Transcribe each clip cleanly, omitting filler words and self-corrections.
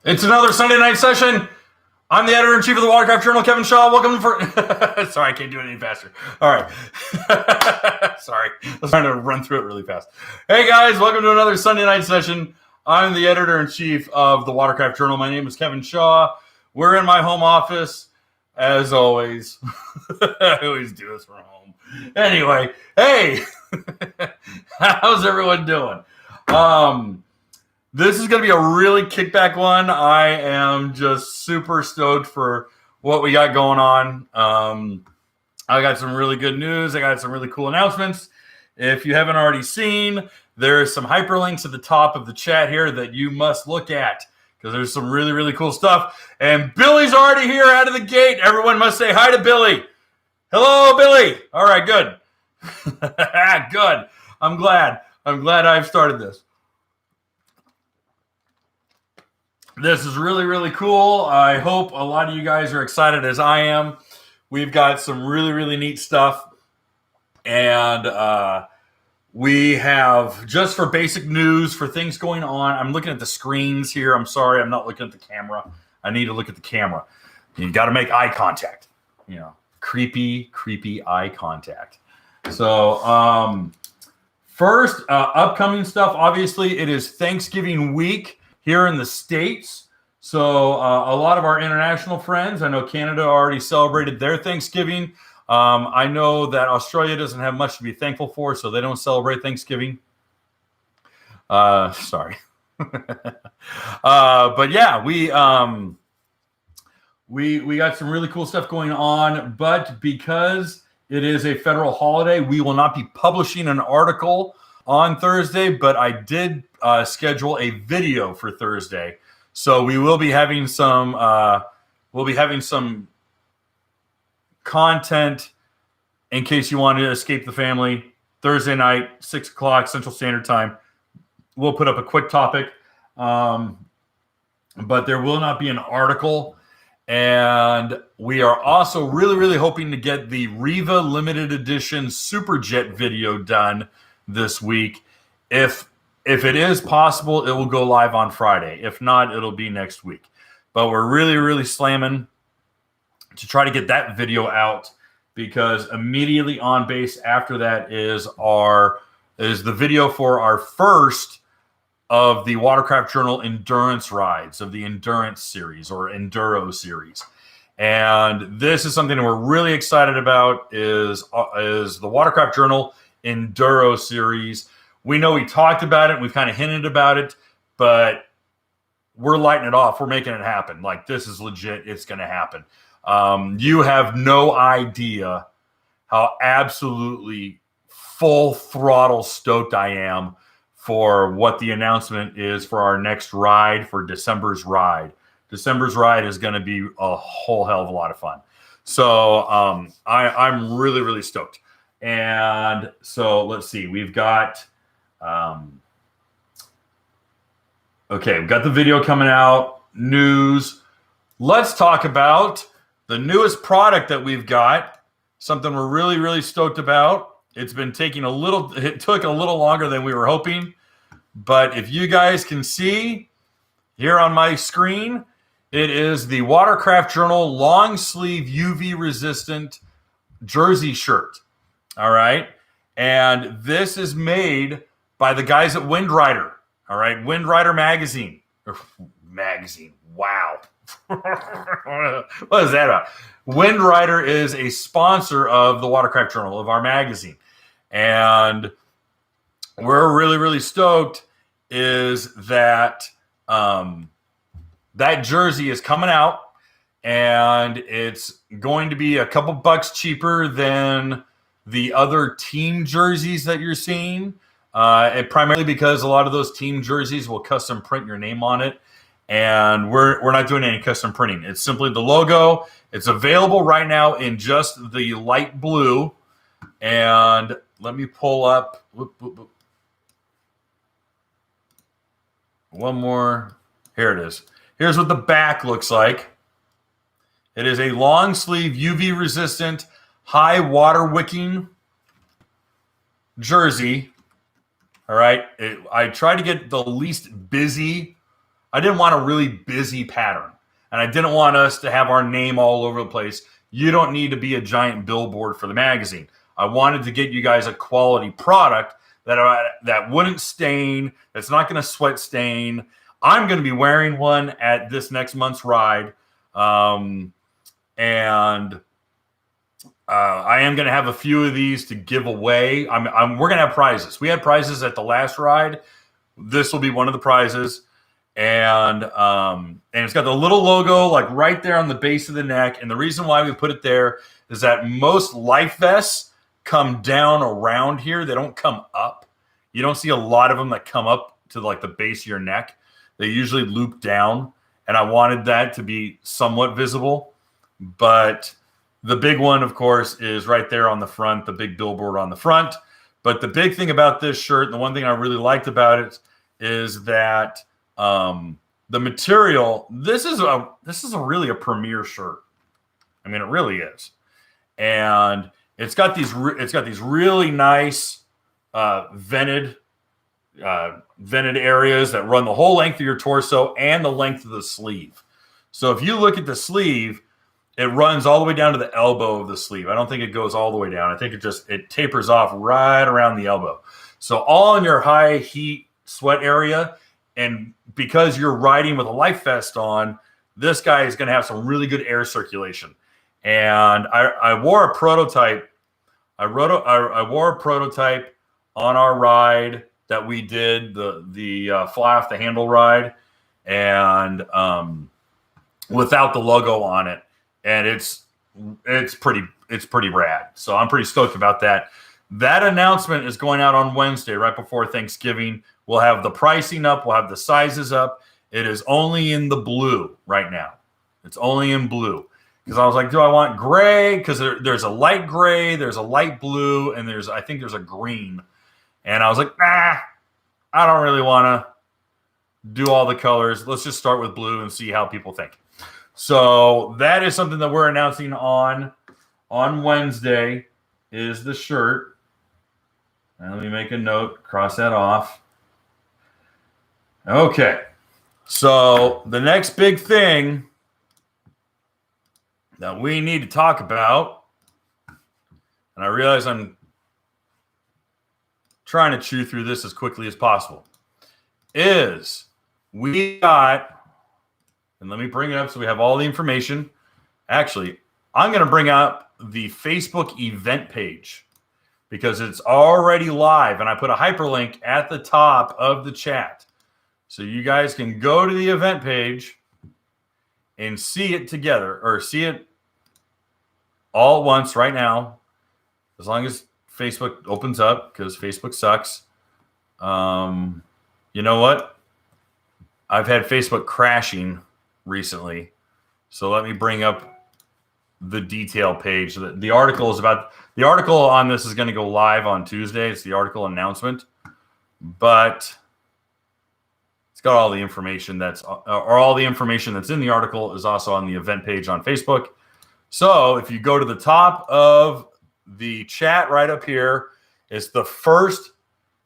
It's another Sunday night session. I'm the editor-in-chief of the Watercraft Journal, Kevin Shaw. Welcome for... Sorry, I can't do it any faster. All right. Sorry. I was trying to run through it really fast. Hey, guys. Welcome to another Sunday night session. I'm the editor-in-chief of the Watercraft Journal. My name is Kevin Shaw. We're in my home office, as always. I always do this from home. Anyway, hey. How's everyone doing? This is going to be a really kickback one. I am just super stoked for what we got going on. I got some really good news. I got some really cool announcements. If you haven't already seen, there's some hyperlinks at the top of the chat here that you must look at because there's some really, really cool stuff. And Billy's already here out of the gate. Everyone must say hi to Billy. Hello, Billy. All right, good. Good. I'm glad I've started this. This is really, really cool. I hope a lot of you guys are excited as I am. We've got some really, really neat stuff. And we have, just for basic news, for things going on, I'm looking at the screens here. I'm sorry, I'm not looking at the camera. I need to look at the camera. You got to make eye contact. You know, creepy eye contact. So, first, upcoming stuff. Obviously, it is Thanksgiving week here in the States. So a lot of our international friends, I know Canada already celebrated their Thanksgiving. I know that Australia doesn't have much to be thankful for, so they don't celebrate Thanksgiving. Sorry. But yeah, we got some really cool stuff going on, but because it is a federal holiday, we will not be publishing an article on Thursday, but I did schedule a video for Thursday, so we will be having some. Some content in case you want to escape the family. Thursday night, 6:00 Central Standard Time. We'll put up a quick topic, but there will not be an article. And we are also really, really hoping to get the Riva Limited Edition Superjet video done this week. If it is possible, it will go live on Friday. If not, it'll be next week. But we're really, really slamming to try to get that video out because immediately on base after that is the video for our first of the Watercraft Journal endurance rides of the endurance series or Enduro series. And this is something that we're really excited about is the Watercraft Journal Enduro series. We know we talked about it. We've kind of hinted about it, but we're lighting it off. We're making it happen. Like, this is legit. It's going to happen. You have no idea how absolutely full throttle stoked I am for what the announcement is for our next ride, for December's ride. December's ride is going to be a whole hell of a lot of fun. So I'm really, really stoked. And so let's see. We've got... okay, we've got the video coming out, news. Let's talk about the newest product that we've got, something we're really, really stoked about. It took a little longer than we were hoping, but if you guys can see here on my screen, it is the Watercraft Journal long sleeve UV resistant jersey shirt. All right. And this is made by the guys at Wind Rider. All right. Wind Rider magazine. Wow. What is that about? Wind Rider is a sponsor of the Watercraft Journal, of our magazine. And we're really, really stoked is that that jersey is coming out and it's going to be a couple bucks cheaper than the other team jerseys that you're seeing. And primarily because a lot of those team jerseys will custom print your name on it. And we're not doing any custom printing. It's simply the logo. It's available right now in just the light blue. And let me pull up one more. Here it is. Here's what the back looks like. It is a long sleeve UV resistant high water wicking jersey. All right. I try to get the least busy I didn't want a really busy pattern. And I didn't want us to have our name all over the place. You don't need to be a giant billboard for the magazine. I wanted to get you guys a quality product that wouldn't stain, that's not going to sweat stain. I'm going to be wearing one at this next month's ride. And I am going to have a few of these to give away. We're going to have prizes. We had prizes at the last ride. This will be one of the prizes. And it's got the little logo like right there on the base of the neck. And the reason why we put it there is that most life vests come down around here. They don't come up. You don't see a lot of them that come up to like the base of your neck. They usually loop down. And I wanted that to be somewhat visible. But the big one, of course, is right there on the front, the big billboard on the front. But the big thing about this shirt, and the one thing I really liked about it, is that the material. This is really a premier shirt. I mean, it really is, and it's got these really nice vented areas that run the whole length of your torso and the length of the sleeve. So if you look at the sleeve, it runs all the way down to the elbow of the sleeve. I don't think it goes all the way down. I think it tapers off right around the elbow. So all in your high heat sweat area, and because you're riding with a life vest on, this guy is going to have some really good air circulation. And I wore a prototype. I wore a prototype on our ride that we did, the fly off the handle ride, and without the logo on it. And it's pretty rad. So I'm pretty stoked about that. That announcement is going out on Wednesday, right before Thanksgiving. We'll have the pricing up. We'll have the sizes up. It is only in the blue right now. It's only in blue. Because I was like, do I want gray? Because there's a light gray, there's a light blue, and I think there's a green. And I was like, nah, I don't really want to do all the colors. Let's just start with blue and see how people think. So that is something that we're announcing on Wednesday, is the shirt. And let me make a note, cross that off. Okay. So the next big thing that we need to talk about, and I realize I'm trying to chew through this as quickly as possible, is we got, and let me bring it up so we have all the information. Actually, I'm going to bring up the Facebook event page because it's already live, and I put a hyperlink at the top of the chat. So you guys can go to the event page and see it together, or see it all at once right now, as long as Facebook opens up, because Facebook sucks. You know what? I've had Facebook crashing recently. So let me bring up the detail page. The article on this is going to go live on Tuesday. It's the article announcement, but it's got all the information all the information that's in the article is also on the event page on Facebook. So if you go to the top of the chat right up here, it's the first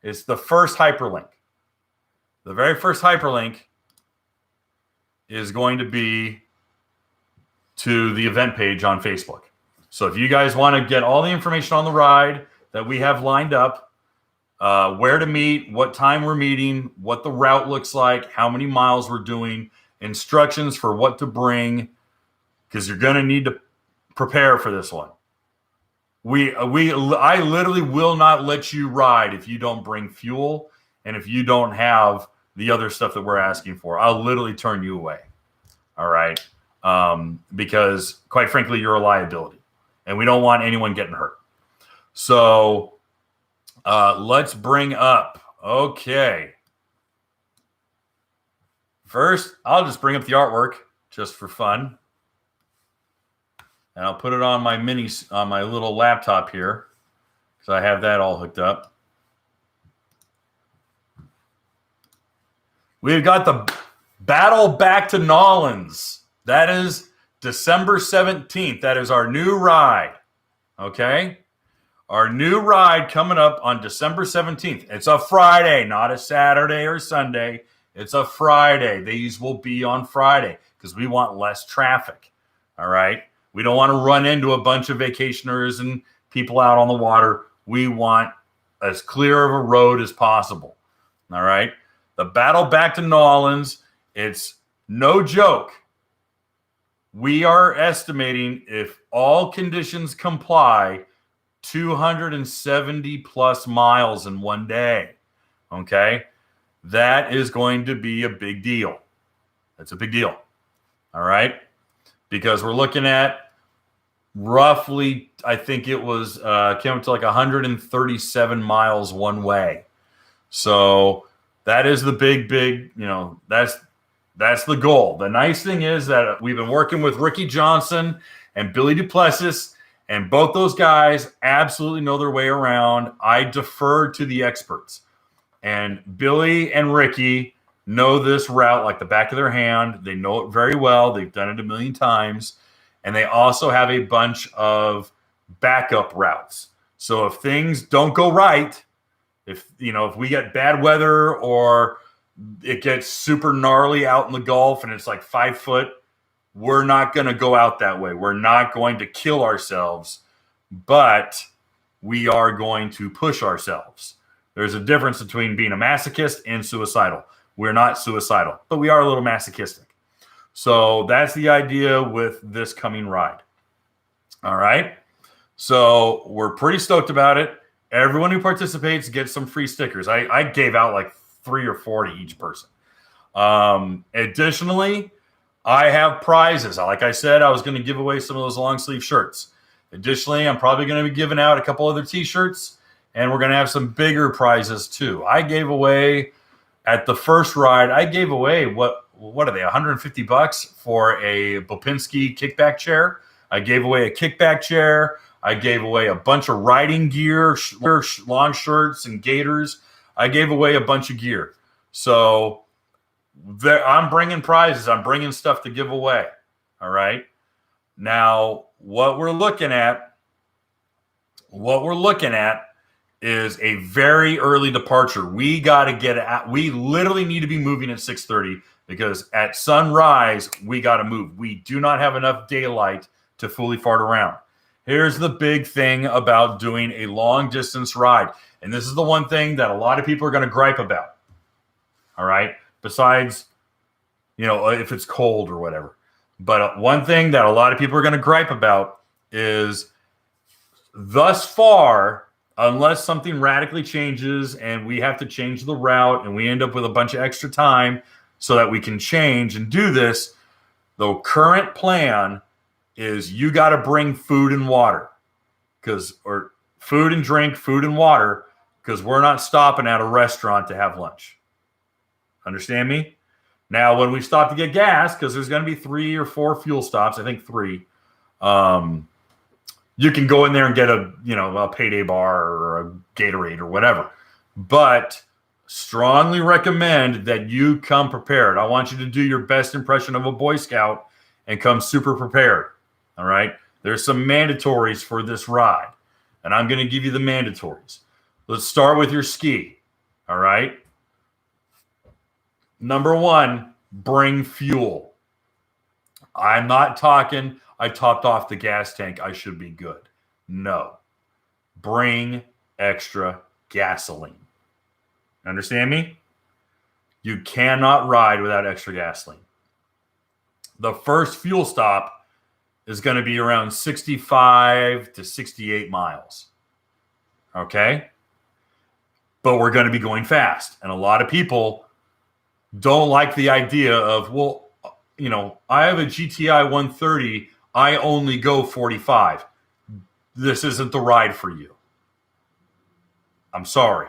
hyperlink. The very first hyperlink is going to be to the event page on Facebook. So if you guys want to get all the information on the ride that we have lined up, where to meet, what time we're meeting, what the route looks like, how many miles we're doing, instructions for what to bring, because you're going to need to prepare for this one. I literally will not let you ride if you don't bring fuel and if you don't have the other stuff that we're asking for. I'll literally turn you away. All right. Because quite frankly, you're a liability and we don't want anyone getting hurt. So let's bring up. Okay. First, I'll just bring up the artwork just for fun. And I'll put it on my little laptop here, because I have that all hooked up. We've got the Battle Back to Nolans. That is December 17th. That is our new ride. Okay? Our new ride coming up on December 17th. It's a Friday, not a Saturday or Sunday. It's a Friday. These will be on Friday because we want less traffic. All right. We don't want to run into a bunch of vacationers and people out on the water. We want as clear of a road as possible. All right. The battle back to New Orleans, it's no joke. We are estimating, if all conditions comply, 270 plus miles in one day. Okay. That is going to be a big deal. That's a big deal. All right. Because we're looking at roughly, I think it was came up to like 137 miles one way. So that is the big, that's the goal. The nice thing is that we've been working with Ricky Johnson and Billy Duplessis, and both those guys absolutely know their way around. I defer to the experts. And Billy and Ricky know this route like the back of their hand. They know it very well. They've done it a million times. And they also have a bunch of backup routes. So if things don't go right, if we get bad weather or it gets super gnarly out in the Gulf and it's like 5 foot, we're not going to go out that way. We're not going to kill ourselves, but we are going to push ourselves. There's a difference between being a masochist and suicidal. We're not suicidal, but we are a little masochistic. So that's the idea with this coming ride. All right. So we're pretty stoked about it. Everyone who participates gets some free stickers. I gave out like 3 or 4 to each person. Additionally, I have prizes. Like I said, I was going to give away some of those long sleeve shirts. Additionally, I'm probably going to be giving out a couple other t-shirts, and we're going to have some bigger prizes too. I gave away at the first ride, what are they, $150 for a Bopinski kickback chair. I gave away a kickback chair. I gave away a bunch of riding gear, long shirts and gaiters. I gave away a bunch of gear. So I'm bringing prizes. I'm bringing stuff to give away. All right. Now, what we're looking at is a very early departure. We got to get out. We literally need to be moving at 6:30 because at sunrise, we got to move. We do not have enough daylight to fully fart around. Here's the big thing about doing a long distance ride. And this is the one thing that a lot of people are going to gripe about. All right. Besides, if it's cold or whatever. But one thing that a lot of people are going to gripe about is thus far, unless something radically changes and we have to change the route and we end up with a bunch of extra time so that we can change and do this, the current plan is you got to bring food and water or food and drink, food and water, because we're not stopping at a restaurant to have lunch. Understand me? Now, when we stop to get gas, because there's going to be 3 or 4 fuel stops, I think 3, you can go in there and get a payday bar or a Gatorade or whatever. But strongly recommend that you come prepared. I want you to do your best impression of a Boy Scout and come super prepared. All right. There's some mandatories for this ride, and I'm going to give you the mandatories. Let's start with your ski. All right. Number 1, bring fuel. I'm not talking, I topped off the gas tank, I should be good. No. Bring extra gasoline. Understand me? You cannot ride without extra gasoline. The first fuel stop is going to be around 65 to 68 miles. Okay? But we're going to be going fast. And a lot of people don't like the idea of, I have a GTI 130. I only go 45. This isn't the ride for you. I'm sorry.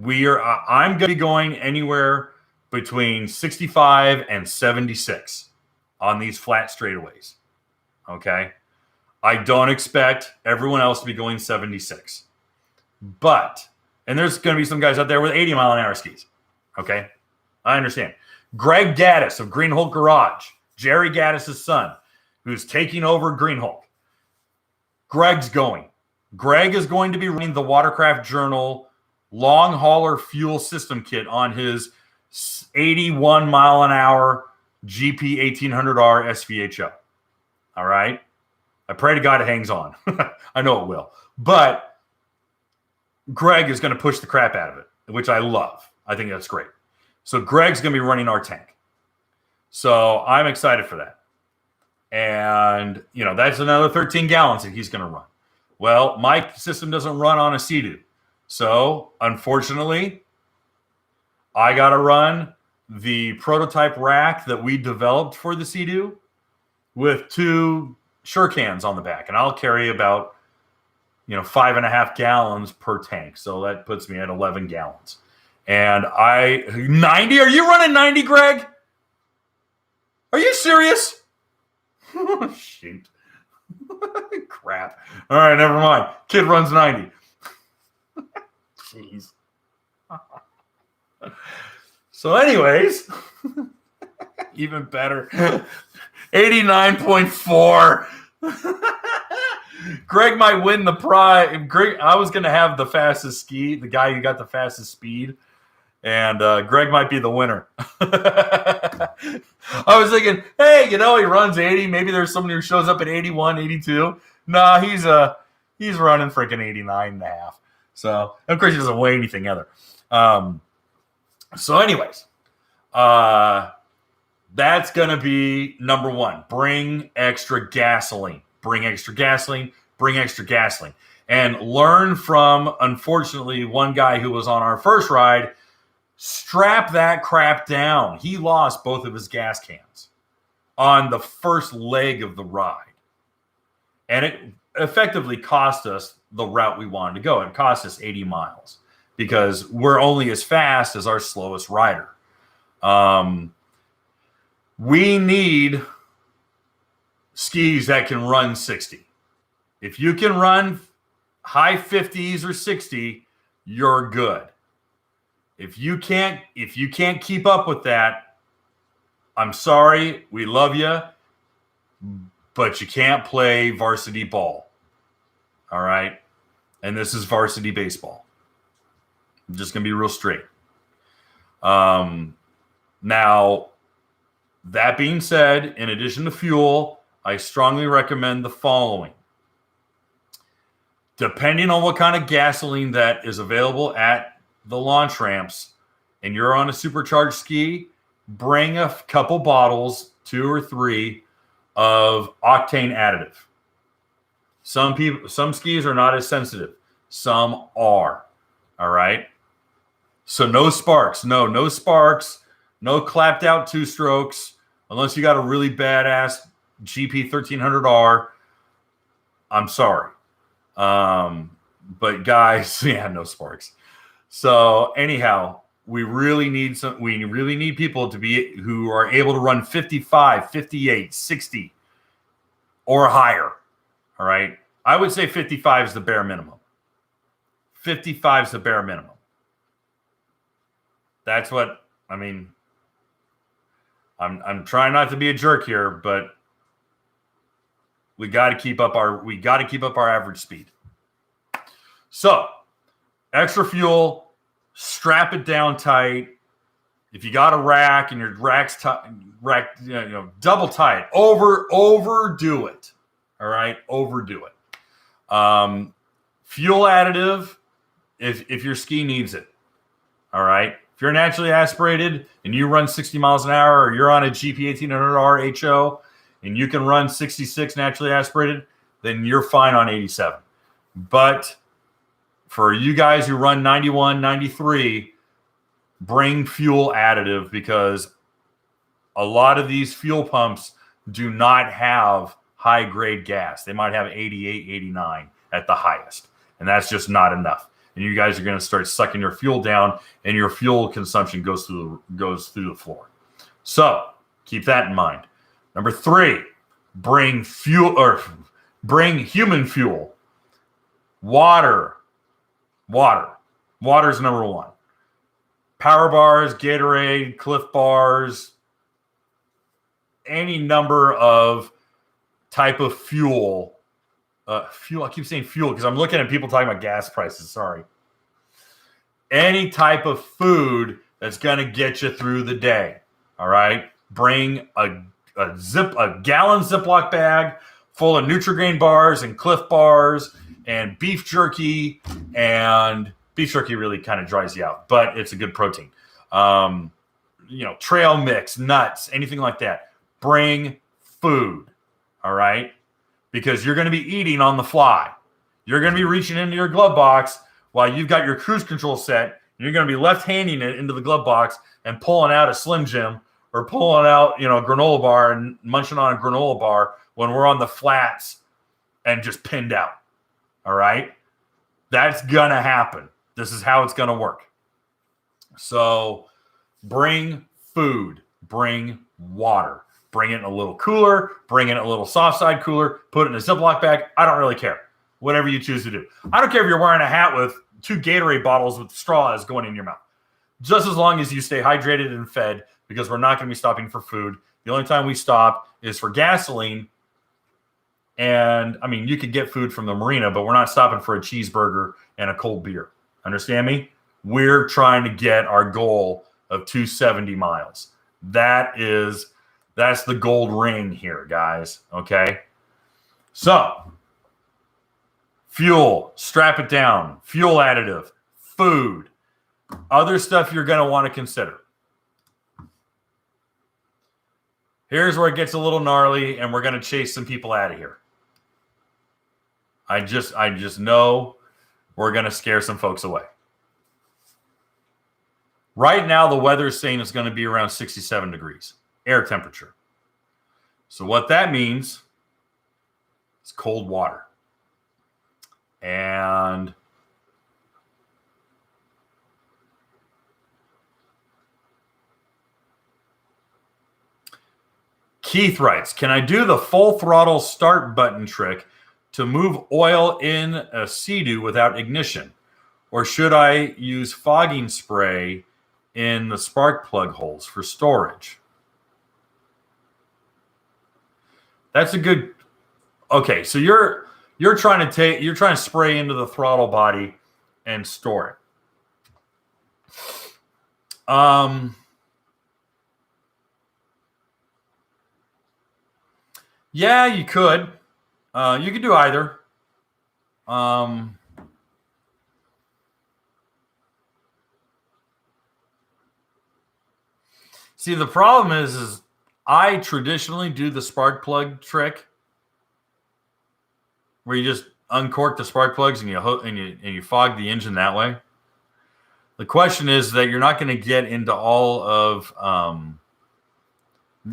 I'm going to be going anywhere between 65 and 76 on these flat straightaways. Okay? I don't expect everyone else to be going 76. And there's going to be some guys out there with 80 mile an hour skis. Okay? I understand. Greg Gaddis of Green Hulk Garage, Jerry Gaddis' son, who's taking over Green Hulk. Greg's going. Greg is going to be running the Watercraft Journal long hauler fuel system kit on his 81 mile an hour GP 1800R SVHO. All right. I pray to God it hangs on. I know it will. But Greg is going to push the crap out of it, which I love. I think that's great. So Greg's going to be running our tank. So I'm excited for that. And, that's another 13 gallons that he's going to run. Well, my system doesn't run on a Sea-Doo. So, unfortunately, I got to run the prototype rack that we developed for the Sea-Doo with 2 Shurikans on the back. And I'll carry about, 5.5 gallons per tank. So that puts me at 11 gallons. And 90? Are you running 90, Greg? Are you serious? Oh, shoot. Crap. All right, never mind. Kid runs 90. Jeez. So anyways, even better. 89.4. Greg might win the prize. I was going to have the fastest ski, the guy who got the fastest speed, and Greg might be the winner. I was thinking, hey, he runs 80. Maybe there's somebody who shows up at 81, 82. Nah, he's running freaking 89 and a half. So, of course, he doesn't weigh anything either. So anyways, that's going to be number 1. Bring extra gasoline. Bring extra gasoline. Bring extra gasoline. And learn from, unfortunately, one guy who was on our first ride. Strap that crap down. He lost both of his gas cans on the first leg of the ride. And it effectively cost us the route we wanted to go. It cost us 80 miles because we're only as fast as our slowest rider. We need skis that can run 60. If you can run high 50s or 60, you're good. If you can't keep up with that, I'm sorry, we love you, but you can't play varsity ball. All right? And this is varsity baseball. I'm just going to be real straight. Now, that being said, in addition to fuel, I strongly recommend the following. Depending on what kind of gasoline that is available at the launch ramps and you're on a supercharged ski, bring a couple bottles, 2 or 3, of octane additive. Some skis are not as sensitive. Some are. All right. So no sparks. No sparks. No clapped out 2-strokes. Unless you got a really badass GP 1300R. I'm sorry. But guys, no sparks. So anyhow, we really need people to be who are able to run 55, 58, 60 or higher. All right. I would say 55 is the bare minimum. 55 is the bare minimum. That's what I mean. I'm trying not to be a jerk here, but we got to keep up our average speed. So, extra fuel, strap it down tight. If you got a rack and your rack's double tight, overdo it. All right, overdo it. Fuel additive, if your ski needs it. All right. If you're naturally aspirated and you run 60 miles an hour, or you're on a GP 1800R HO and you can run 66 naturally aspirated, then you're fine on 87. But for you guys who run 91, 93, bring fuel additive, because a lot of these fuel pumps do not have high grade gas. They might have 88, 89 at the highest, and that's just not enough. And you guys are going to start sucking your fuel down, and your fuel consumption goes through the floor. So keep that in mind. Number 3, bring human fuel. Water. Water's number 1. Power bars, Gatorade, Cliff bars, any number of type of fuel. Fuel. I keep saying fuel because I'm looking at people talking about gas prices. Sorry. Any type of food that's going to get you through the day. All right. Bring a gallon Ziploc bag full of Nutri-Grain bars and Cliff bars and beef jerky. And beef jerky really kind of dries you out, but it's a good protein. Trail mix, nuts, anything like that. Bring food. All right. Because you're going to be eating on the fly. You're going to be reaching into your glove box while you've got your cruise control set. You're going to be left-handing it into the glove box and pulling out a Slim Jim or pulling out, a granola bar and munching on a granola bar when we're on the flats and just pinned out. All right? That's going to happen. This is how it's going to work. So bring food. Bring water. Bring it in a little cooler. Bring it in a little soft side cooler. Put it in a Ziploc bag. I don't really care. Whatever you choose to do. I don't care if you're wearing a hat with 2 Gatorade bottles with straws going in your mouth. Just as long as you stay hydrated and fed, because we're not going to be stopping for food. The only time we stop is for gasoline. And, you could get food from the marina, but we're not stopping for a cheeseburger and a cold beer. Understand me? We're trying to get our goal of 270 miles. That's the gold ring here, guys. Okay? So, fuel, strap it down, fuel additive, food, other stuff you're going to want to consider. Here's where it gets a little gnarly, and we're going to chase some people out of here. I just know we're going to scare some folks away. Right now, the weather is saying it's going to be around 67 degrees, air temperature. So what that means is cold water. And Keith writes, can I do the full throttle start button trick to move oil in a Sea-Doo without ignition? Or should I use fogging spray in the spark plug holes for storage? That's a good... Okay, so you're trying to spray into the throttle body and store it. Yeah, you could. You could do either. See, the problem is I traditionally do the spark plug trick, where you just uncork the spark plugs and you fog the engine that way. The question is that you're not going to get into all of,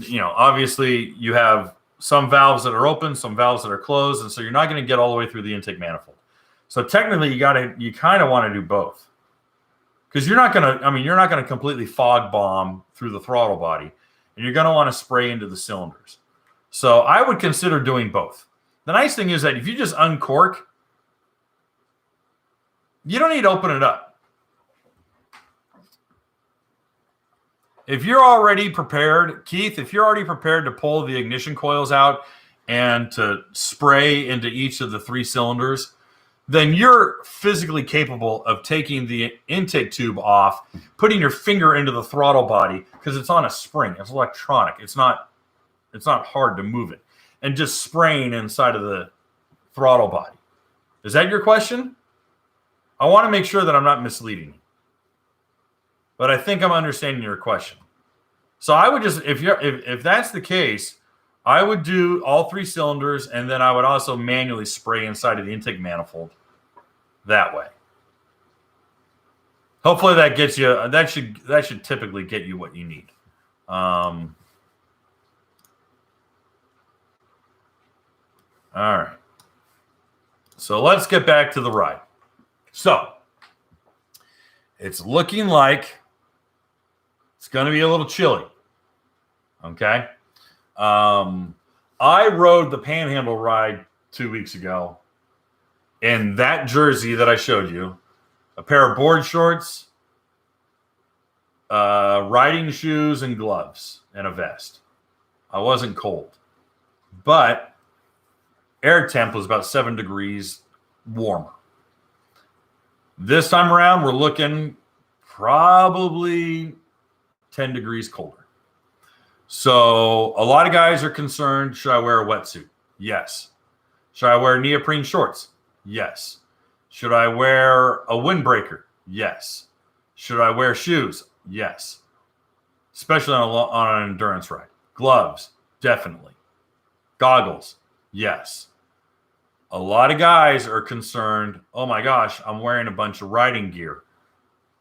obviously you have some valves that are open, some valves that are closed, and so you're not going to get all the way through the intake manifold. So technically, you kind of want to do both, because you're not going to completely fog bomb through the throttle body, and you're going to want to spray into the cylinders. So I would consider doing both. The nice thing is that if you just uncork, you don't need to open it up. If you're already prepared, Keith, if you're already prepared to pull the ignition coils out and to spray into each of the 3 cylinders, then you're physically capable of taking the intake tube off, putting your finger into the throttle body, because it's on a spring. It's electronic. It's not hard to move it. And just spraying inside of the throttle body. Is that your question? I want to make sure that I'm not misleading you. But I think I'm understanding your question. So I would just, if that's the case, I would do all 3 cylinders, and then I would also manually spray inside of the intake manifold that way. Hopefully that gets you, that should typically get you what you need. All right. So let's get back to the ride. So it's looking like it's going to be a little chilly. Okay. I rode the Panhandle ride 2 weeks ago in that jersey that I showed you, a pair of board shorts, riding shoes and gloves, and a vest. I wasn't cold, but air temp was about 7 degrees warmer. This time around, we're looking probably 10 degrees colder. So a lot of guys are concerned, should I wear a wetsuit? Yes. Should I wear neoprene shorts? Yes. Should I wear a windbreaker? Yes. Should I wear shoes? Yes. Especially on an endurance ride. Gloves, definitely. Goggles, yes. A lot of guys are concerned, oh my gosh, I'm wearing a bunch of riding gear.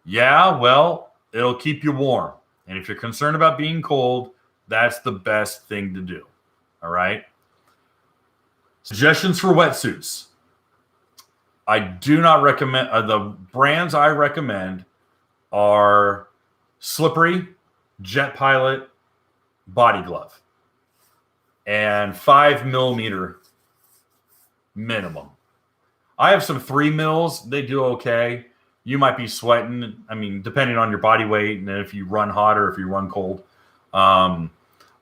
Yeah, well, it'll keep you warm. And if you're concerned about being cold, that's the best thing to do. All right? Suggestions for wetsuits. I do not recommend, the brands I recommend are Slippery, Jet Pilot, Body Glove, and 5 millimeter minimum. I have some 3 mils. They do okay. You might be sweating. I mean, depending on your body weight and if you run hot or if you run cold. I'll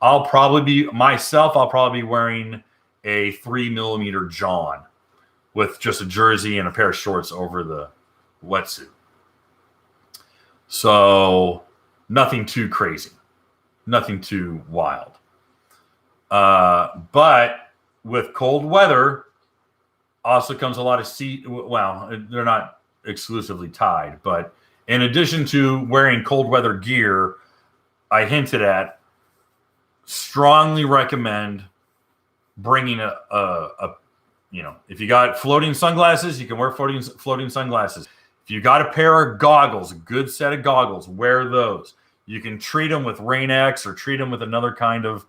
probably be wearing a 3 millimeter John with just a jersey and a pair of shorts over the wetsuit. So nothing too crazy, nothing too wild. But with cold weather also comes a lot of well, they're not exclusively tied, but in addition to wearing cold weather gear, I hinted at, strongly recommend bringing if you got floating sunglasses, you can wear floating sunglasses. If you got a pair of goggles, a good set of goggles, wear those. You can treat them with Rain-X or treat them with another kind of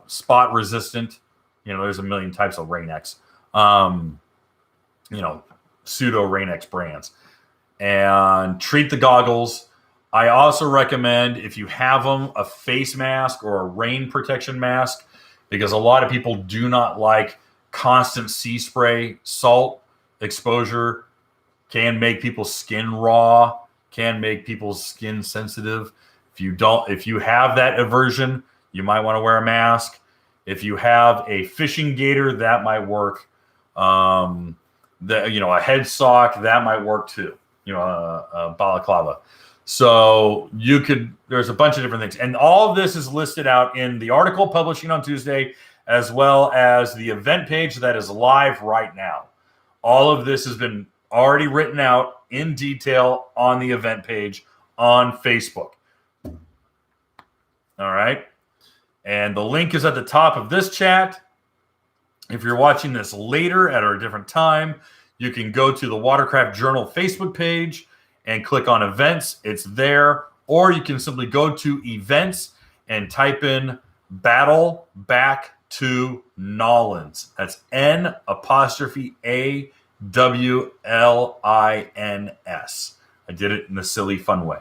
spot resistant. There's a million types of Rain-X. Pseudo Rain-X brands. And treat the goggles. I also recommend, if you have them, a face mask or a rain protection mask, because a lot of people do not like constant sea spray. Salt exposure can make people's skin raw, can make people's skin sensitive. If you have that aversion, you might want to wear a mask. If you have a fishing gaiter, that might work. A head sock, that might work too. A balaclava. So there's a bunch of different things. And all of this is listed out in the article publishing on Tuesday, as well as the event page that is live right now. All of this has been already written out in detail on the event page on Facebook. All right. And the link is at the top of this chat. If you're watching this later at a different time, you can go to the Watercraft Journal Facebook page and click on events. It's there. Or you can simply go to events and type in Battle Back to Nolans. That's N''AWLINS. I did it in a silly, fun way.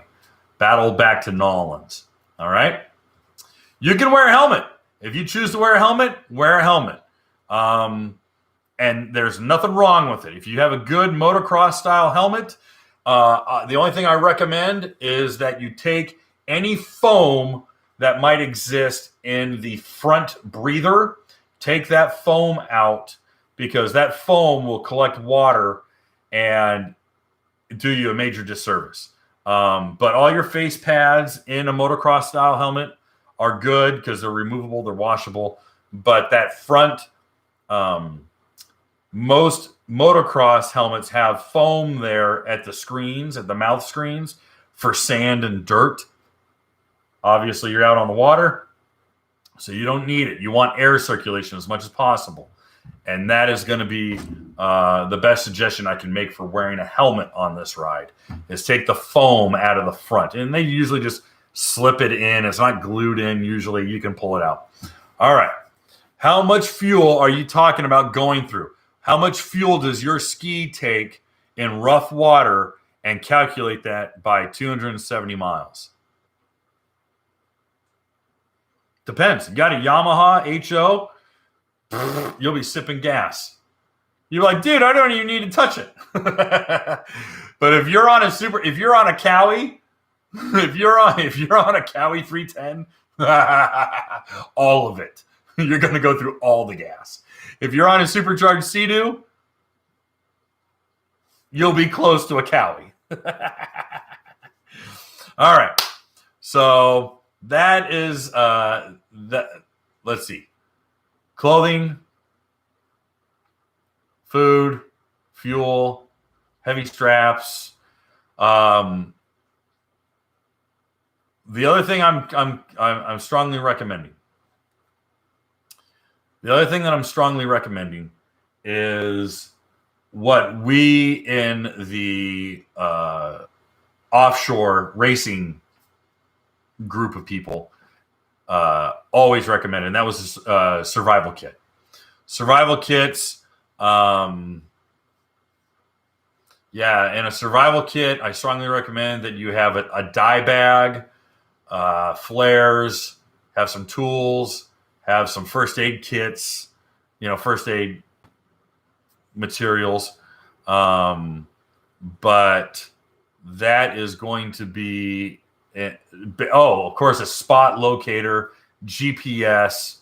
Battle Back to Nolans. All right? You can wear a helmet. If you choose to wear a helmet, wear a helmet. And there's nothing wrong with it. If you have a good motocross style helmet, the only thing I recommend is that you take any foam that might exist in the front breather, take that foam out, because that foam will collect water and do you a major disservice. But all your face pads in a motocross style helmet are good because they're removable, they're washable. But that front, most motocross helmets have foam there at the screens, at the mouth screens, for sand and dirt. Obviously, you're out on the water, so you don't need it. You want air circulation as much as possible. And that is going to be the best suggestion I can make for wearing a helmet on this ride, is take the foam out of the front. And they usually just slip it in. It's not glued in. Usually you can pull it out. All right. How much fuel are you talking about going through? How much fuel does your ski take in rough water, and calculate that by 270 miles? Depends. You got a Yamaha HO, you'll be sipping gas. You're like, dude, I don't even need to touch it. But if you're on a Cowie, if you're on a Cowie 310, all of it. You're going to go through all the gas. If you're on a supercharged Sea-Doo, you'll be close to a Cowie. All right. So that is let's see. Clothing, food, fuel, heavy straps. The other thing I'm strongly recommending. The other thing that I'm strongly recommending is what we in the offshore racing group of people always recommend, and that was a survival kit. Survival kits, in a survival kit, I strongly recommend that you have a dye bag, flares, have some tools, have some first aid kits, first aid materials. But that is going to be, of course, a spot locator, GPS.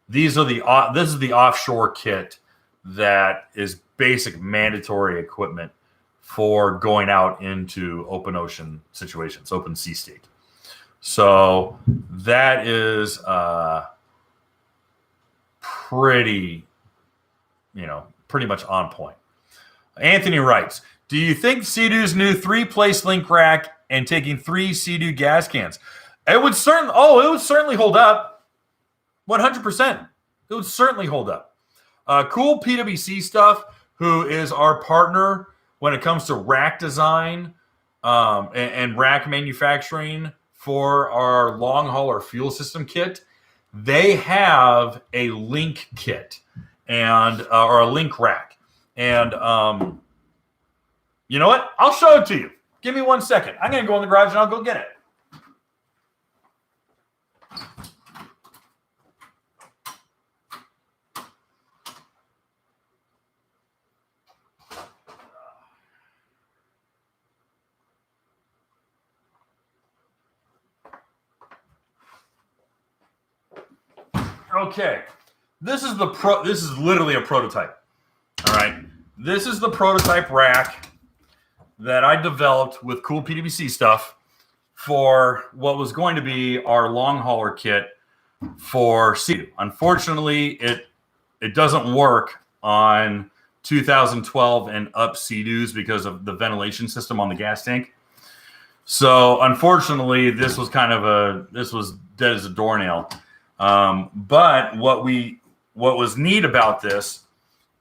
This is the offshore kit that is basic mandatory equipment for going out into open ocean situations, open sea state. So that is pretty much on point. Anthony writes, do you think Sea-Doo's new 3-place link rack and taking 3 Sea-Doo gas cans, it would certainly hold up. 100%. It would certainly hold up. Cool PWC Stuff, who is our partner when it comes to rack design and rack manufacturing for our long hauler fuel system kit, they have a link kit or a link rack. And you know what? I'll show it to you. Give me 1 second. I'm going to go in the garage and I'll go get it. Okay. This is literally a prototype. All right. This is the prototype rack that I developed with Cool PWC Stuff for what was going to be our long hauler kit for Sea-Doo. Unfortunately, it doesn't work on 2012 and up Sea-Doos because of the ventilation system on the gas tank. So unfortunately, this was dead as a doornail. But what was neat about this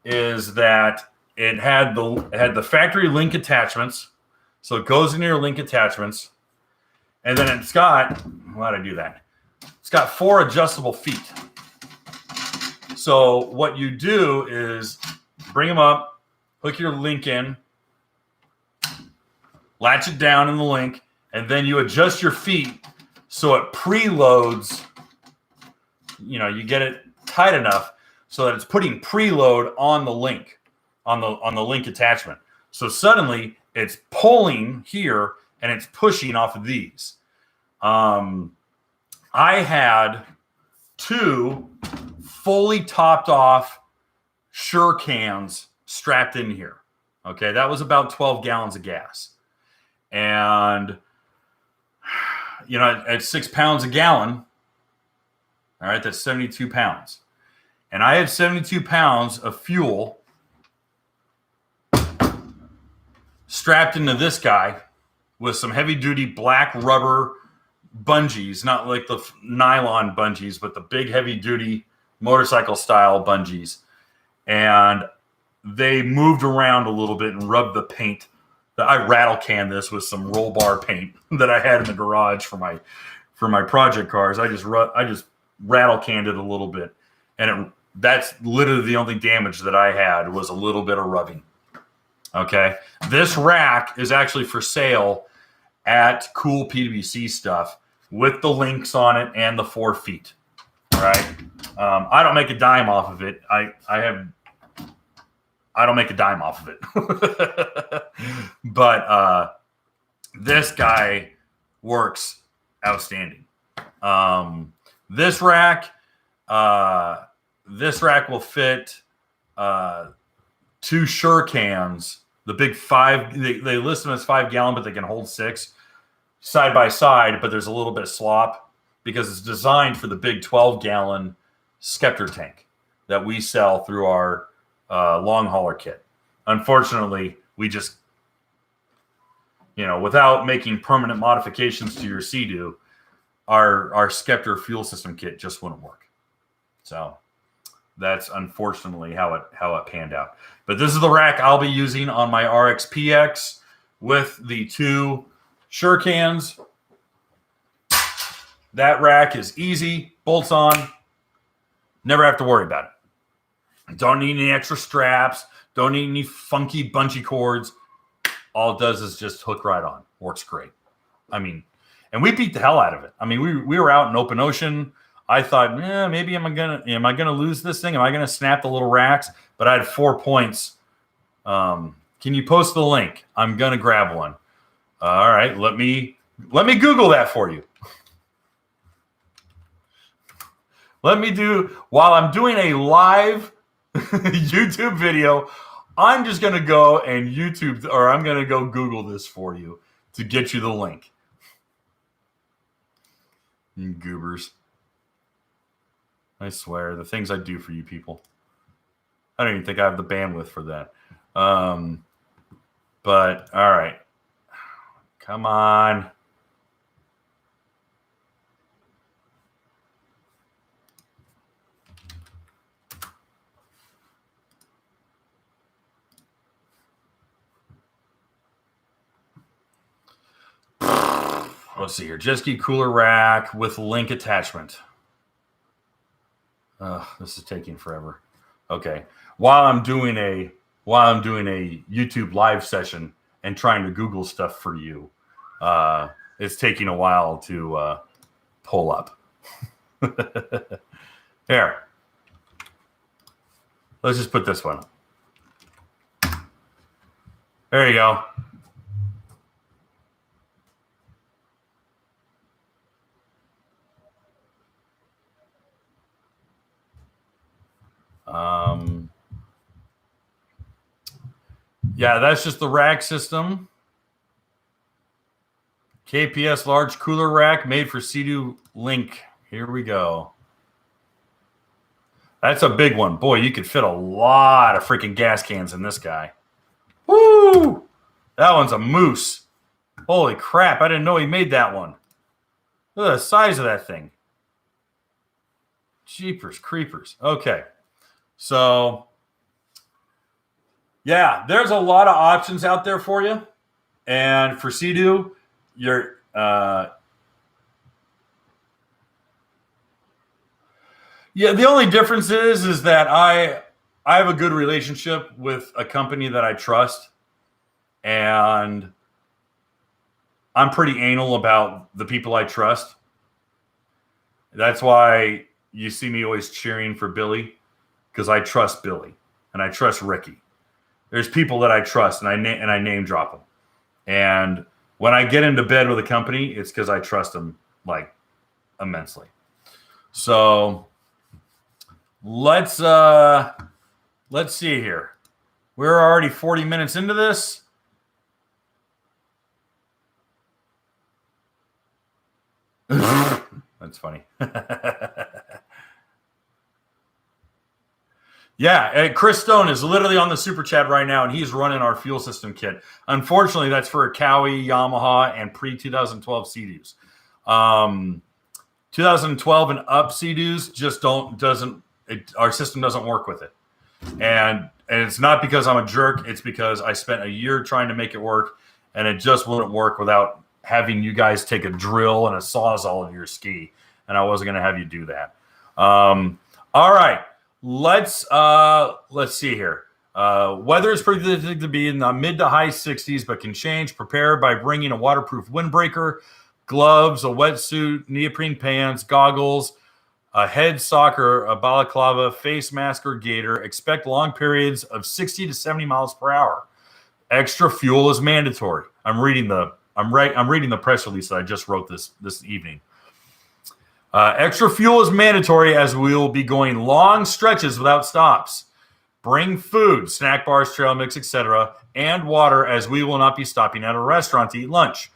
is that it had the factory link attachments. So it goes into your link attachments. And then it's got, why did I do that? It's got 4 adjustable feet. So what you do is bring them up, hook your link in, latch it down in the link, and then you adjust your feet so it preloads. You get it tight enough so that it's putting preload on the link, on the link attachment. So suddenly it's pulling here and it's pushing off of these. I had 2 fully topped off Sure cans strapped in here. Okay, that was about 12 gallons of gas. And, at 6 pounds a gallon, all right, that's 72 pounds. And I had 72 pounds of fuel strapped into this guy with some heavy-duty black rubber bungees, not like the nylon bungees, but the big heavy-duty motorcycle-style bungees. And they moved around a little bit and rubbed the paint. I rattle canned this with some roll bar paint that I had in the garage for my project cars. I just rattle canned it a little bit, and that's literally the only damage that I had was a little bit of rubbing. Okay, this rack is actually for sale at Cool PWC Stuff with the links on it and the 4 feet. All right, I don't make a dime off of it. I don't make a dime off of it. But this guy works outstanding. This rack will fit 2 Sure cans. The big 5, they list them as 5 gallon, but they can hold 6. side by side, but there's a little bit of slop because it's designed for the big 12-gallon Skeptor tank that we sell through our long hauler kit. Unfortunately, we just, without making permanent modifications to your Sea-Doo, our Skeptor fuel system kit just wouldn't work. So that's unfortunately how it panned out. But this is the rack I'll be using on my RXPX with the 2 Shurikens. That rack is easy, bolts on, never have to worry about it. Don't need any extra straps, don't need any funky bunchy cords. All it does is just hook right on. Works great. I mean, and we beat the hell out of it. I mean, we were out in open ocean. I thought, maybe am I gonna lose this thing? Am I gonna snap the little racks? But I had 4 points. Can you post the link? I'm gonna grab one. All right, let me Google that for you. While I'm doing a live YouTube video, I'm just gonna go and I'm gonna go Google this for you to get you the link. You goobers. I swear, the things I do for you people. I don't even think I have the bandwidth for that. But all right. Come on. Let's see here. Jet ski cooler rack with link attachment. This is taking forever. Okay. While I'm doing a YouTube live session and trying to Google stuff for you, it's taking a while to pull up. Here. Let's just put this one up. There you go. Yeah, that's just the rack system. KPS large cooler rack made for Sea-Doo link. Here we go. That's a big one. Boy, you could fit a lot of freaking gas cans in this guy. Woo! That one's a moose. Holy crap, I didn't know he made that one. Look at the size of that thing. Jeepers creepers. Okay. So, yeah, there's a lot of options out there for you. And for Sea-Doo, you're the only difference is that I have a good relationship with a company that I trust, and I'm pretty anal about the people I trust. That's why you see me always cheering for Billy, because I trust Billy and I trust Ricky. There's people that I trust, and I name drop them. And when I get into bed with a company, it's because I trust them like immensely. So let's see here. We're already 40 minutes into this. That's funny. Yeah, Chris Stone is literally on the super chat right now, and he's running our fuel system kit. Unfortunately, that's for Cowie, Yamaha, and pre-2012 Sea-Doos. 2012 and up Sea-Doos just our system doesn't work with it. And it's not because I'm a jerk. It's because I spent a year trying to make it work, and it just wouldn't work without having you guys take a drill and a sawzall of your ski, and I wasn't going to have you do that. All right. Let's see here. Weather is predicted to be in the mid to high 60s, but can change. Prepare by bringing a waterproof windbreaker, gloves, a wetsuit, neoprene pants, goggles, a head sock or a balaclava, face mask or gaiter. Expect long periods of 60 to 70 miles per hour. Extra fuel is mandatory. I'm reading the press release that I just wrote this evening. Extra fuel is mandatory as we will be going long stretches without stops. Bring food, snack bars, trail mix, etc., and water as we will not be stopping at a restaurant to eat lunch.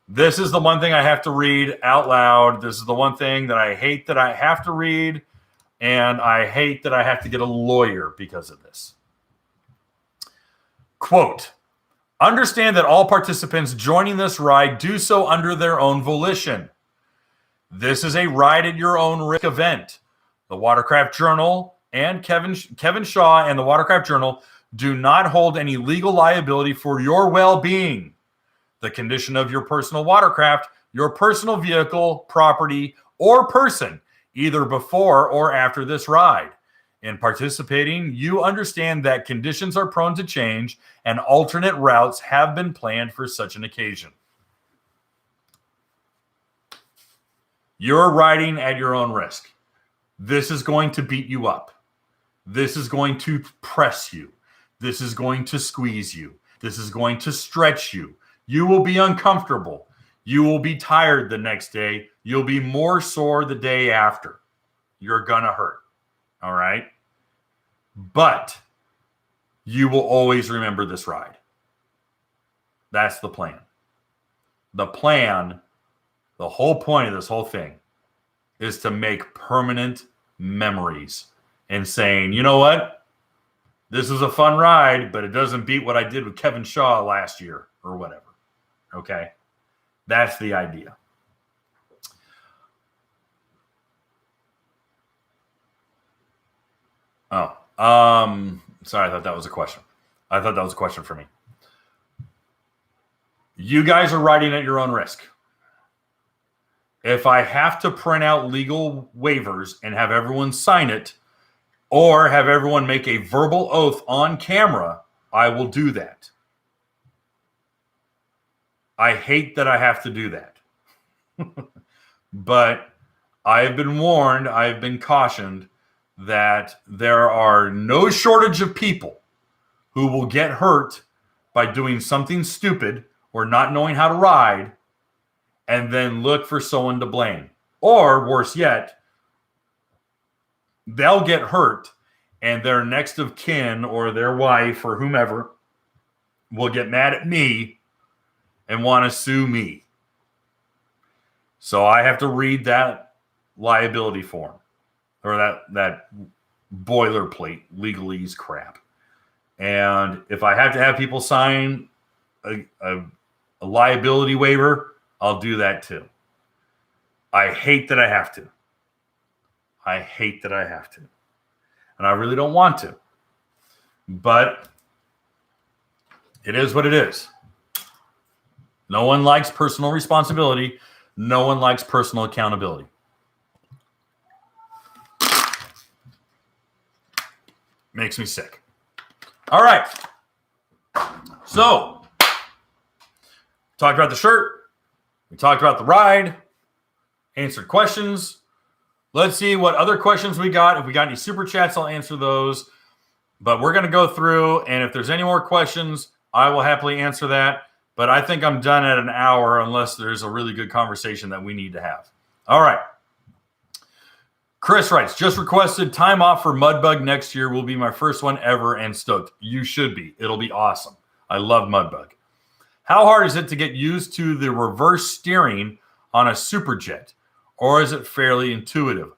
This is the one thing I have to read out loud. This is the one thing that I hate that I have to read, and I hate that I have to get a lawyer because of this. Quote, understand that all participants joining this ride do so under their own volition. This is a ride at your own risk event. The Watercraft Journal and Kevin Shaw and the Watercraft Journal do not hold any legal liability for your well-being, the condition of your personal watercraft, your personal vehicle, property, or person, either before or after this ride. In participating, you understand that conditions are prone to change and alternate routes have been planned for such an occasion. You're riding at your own risk. This is going to beat you up. This is going to press you. This is going to squeeze you. This is going to stretch you. You will be uncomfortable. You will be tired the next day. You'll be more sore the day after. You're going to hurt. All right? But you will always remember this ride. That's the plan. The plan, the whole point of this whole thing is to make permanent memories and saying, you know what? This was a fun ride, but it doesn't beat what I did with Kevin Shaw last year or whatever. Okay? That's the idea. Oh, sorry, I thought that was a question. I thought that was a question for me. You guys are riding at your own risk. If I have to print out legal waivers and have everyone sign it, or have everyone make a verbal oath on camera, I will do that. I hate that I have to do that. But I have been warned, I have been cautioned that there are no shortage of people who will get hurt by doing something stupid or not knowing how to ride and then look for someone to blame. Or worse yet, they'll get hurt and their next of kin or their wife or whomever will get mad at me and want to sue me. So I have to read that liability form or that boilerplate legalese crap. And if I have to have people sign a liability waiver, I'll do that too. I hate that I have to. I hate that I have to. And I really don't want to. But it is what it is. No one likes personal responsibility. No one likes personal accountability. Makes me sick. All right. So, talked about the shirt. We talked about the ride. Answered questions. Let's see what other questions we got. If we got any super chats, I'll answer those. But we're going to go through, and if there's any more questions, I will happily answer that. But I think I'm done at an hour unless there's a really good conversation that we need to have. All right. Chris writes, just requested time off for Mudbug next year. Will be my first one ever and stoked. You should be. It'll be awesome. I love Mudbug. How hard is it to get used to the reverse steering on a Superjet? Or is it fairly intuitive?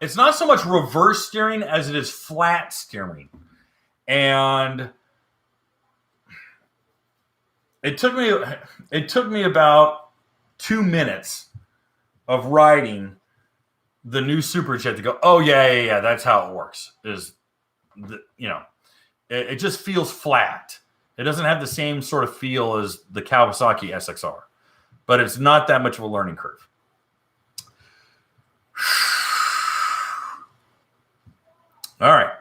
It's not so much reverse steering as it is flat steering. And it took me about 2 minutes of riding the new Superjet to go, oh yeah, that's how it works. It just feels flat. It doesn't have the same sort of feel as the Kawasaki SXR, but it's not that much of a learning curve. All right.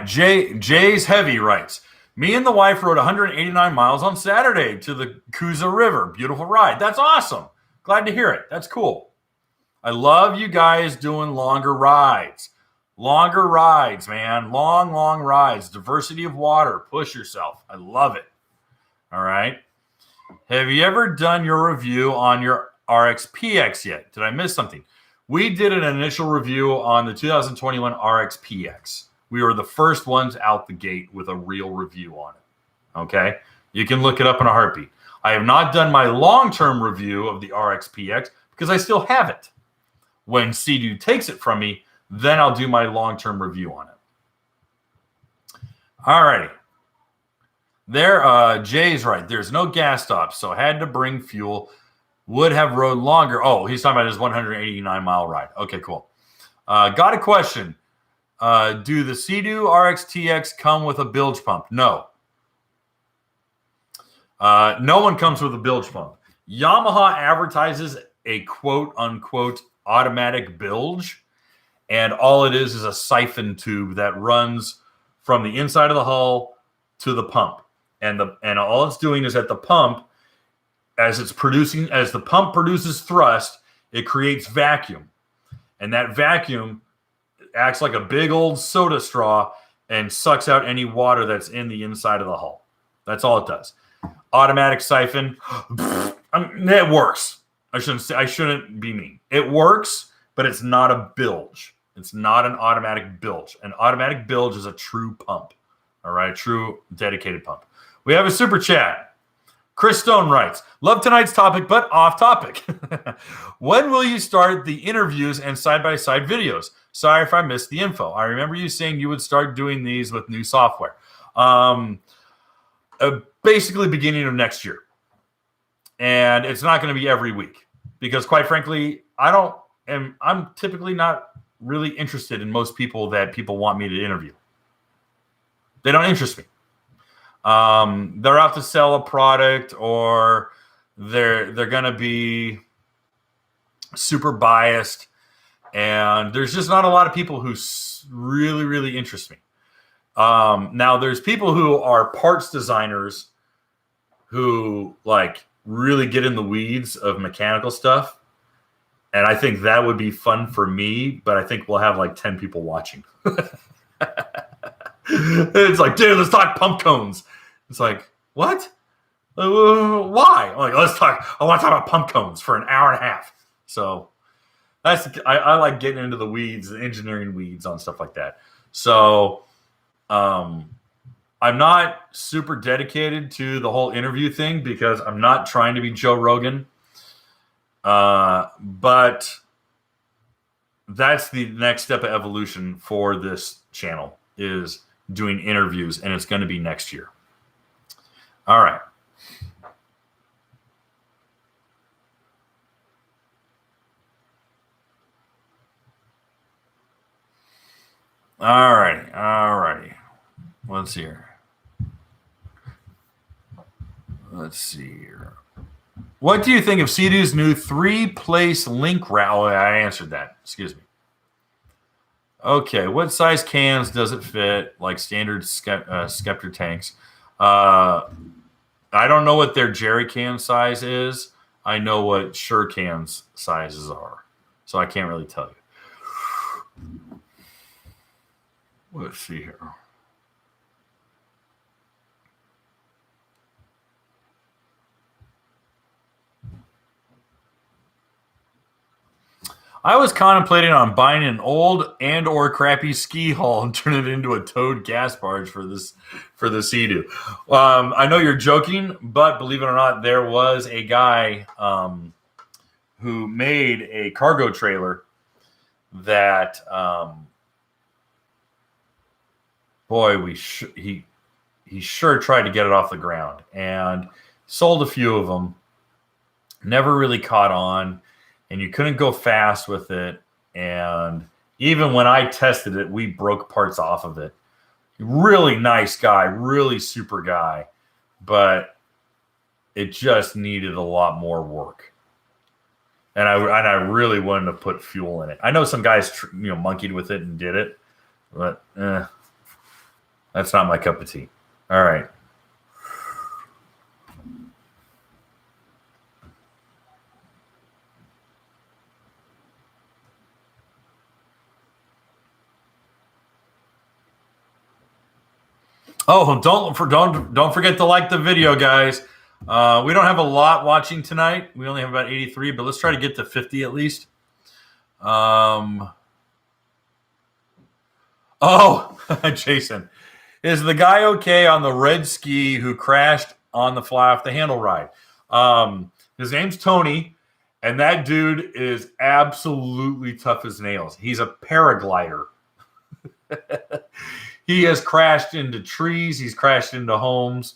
Jay's Heavy writes, me and the wife rode 189 miles on Saturday to the Coosa River. Beautiful ride. That's awesome. Glad to hear it. That's cool. I love you guys doing longer rides. Longer rides, man. Long rides. Diversity of water. Push yourself. I love it. All right. Have you ever done your review on your RX-PX yet? Did I miss something? We did an initial review on the 2021 RX-PX. we were the first ones out the gate with a real review on it. Okay? You can look it up in a heartbeat. I have not done my long-term review of the RXPX because I still have it. When Sea-Doo takes it from me, then I'll do my long-term review on it. All righty. There, Jay's right. There's no gas stops, so had to bring fuel. Would have rode longer. Oh, he's talking about his 189-mile ride. Okay, cool. Got a question. Do the Sea-Doo RXTX come with a bilge pump? No. No one comes with a bilge pump. Yamaha advertises a quote-unquote automatic bilge, and all it is a siphon tube that runs from the inside of the hull to the pump. And all it's doing is at the pump, as the pump produces thrust, it creates vacuum. And that vacuum acts like a big old soda straw and sucks out any water that's in the inside of the hull. That's all it does. Automatic siphon, it works. I shouldn't be mean. It works, but it's not a bilge. It's not an automatic bilge. An automatic bilge is a true pump. All right, true dedicated pump. We have a super chat. Chris Stone writes, love tonight's topic, but off topic. When will you start the interviews and side-by-side videos? Sorry if I missed the info. I remember you saying you would start doing these with new software. Basically beginning of next year. And it's not going to be every week because, quite frankly, I'm typically not really interested in most people that people want me to interview. They don't interest me. They're out to sell a product, or they're going to be super biased, and there's just not a lot of people who really, really interest me. Now, there's people who are parts designers who like really get in the weeds of mechanical stuff, and I think that would be fun for me, but I think we'll have like 10 people watching. It's like, dude, let's talk pump cones. It's like, what? Why? I'm like, let's talk. I want to talk about pump cones for an hour and a half. So I like getting into the weeds, the engineering weeds on stuff like that. So I'm not super dedicated to the whole interview thing because I'm not trying to be Joe Rogan. But that's the next step of evolution for this channel, is doing interviews, and it's going to be next year. All right. All righty. Let's see here. What do you think of Sea-Doo's new 3-place link route? Oh, I answered that. Excuse me. Okay, what size cans does it fit? Like standard Scepter tanks. I don't know what their jerry can size is. I know what Sure cans sizes are. So I can't really tell you. Let's see here. I was contemplating on buying an old and or crappy ski hull and turn it into a towed gas barge for the Sea-Doo. I know you're joking, but believe it or not, there was a guy who made a cargo trailer that he sure tried to get it off the ground and sold a few of them. Never really caught on. And you couldn't go fast with it. And even when I tested it, we broke parts off of it. Really nice guy, really super guy. But it just needed a lot more work. And I really wanted to put fuel in it. I know some guys monkeyed with it and did it. But that's not my cup of tea. All right. Oh, don't forget to like the video, guys. We don't have a lot watching tonight. We only have about 83, but let's try to get to 50 at least. Oh, Oh, Jason. Is the guy okay on the red ski who crashed on the fly off the handle ride? His name's Tony, and that dude is absolutely tough as nails. He's a paraglider. He has crashed into trees. He's crashed into homes.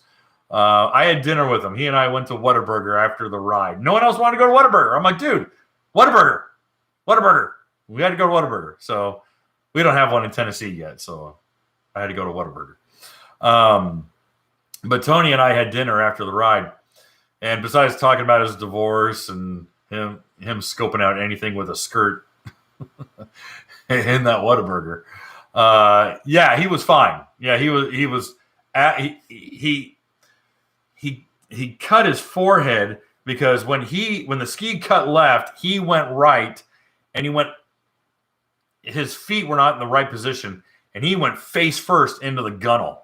I had dinner with him. He and I went to Whataburger after the ride. No one else wanted to go to Whataburger. I'm like, dude, Whataburger. We had to go to Whataburger. So we don't have one in Tennessee yet. So I had to go to Whataburger. But Tony and I had dinner after the ride. And besides talking about his divorce and him scoping out anything with a skirt in that Whataburger, yeah, he was fine. Yeah, he cut his forehead because when the ski cut left, he went right, and his feet were not in the right position, and he went face first into the gunnel,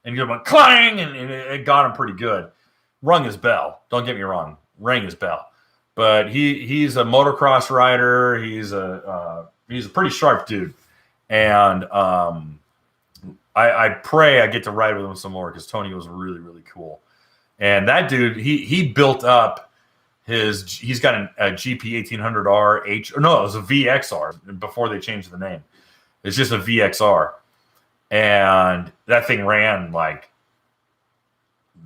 and he went clang, and it got him pretty good. Rung his bell. Don't get me wrong, rang his bell. But he's a motocross rider. He's a pretty sharp dude, and I pray I get to ride with him some more because Tony was really, really cool. And that dude, he built up he's got a GP 1800R no, it was a VXR before they changed the name. It's just a VXR. And that thing ran like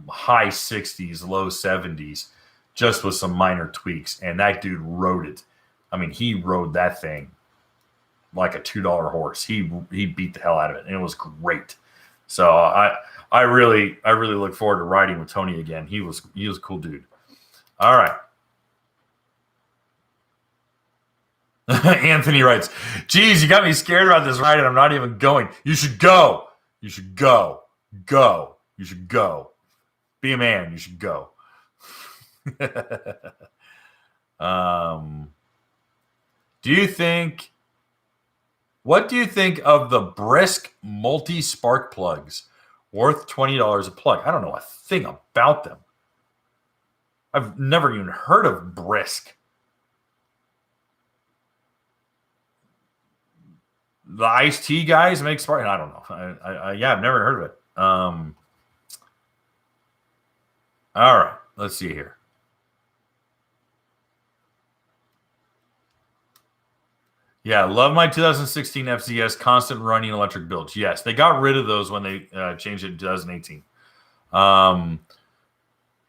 high 60s, low 70s, just with some minor tweaks. And that dude rode it. I mean, he rode that thing like a $2 horse. He beat the hell out of it, and it was great. So I really look forward to riding with Tony again. He was a cool dude. All right. Anthony writes, geez, you got me scared about this ride, and I'm not even going. You should go. You should go. Go. You should go. Be a man. You should go. What do you think of the Brisk multi-spark plugs? Worth $20 a plug. I don't know a thing about them. I've never even heard of Brisk. The iced tea guys make spark. I don't know. Yeah, I've never heard of it. All right, let's see here. Yeah, love my 2016 FCS constant running electric builds. Yes, they got rid of those when they changed it in 2018.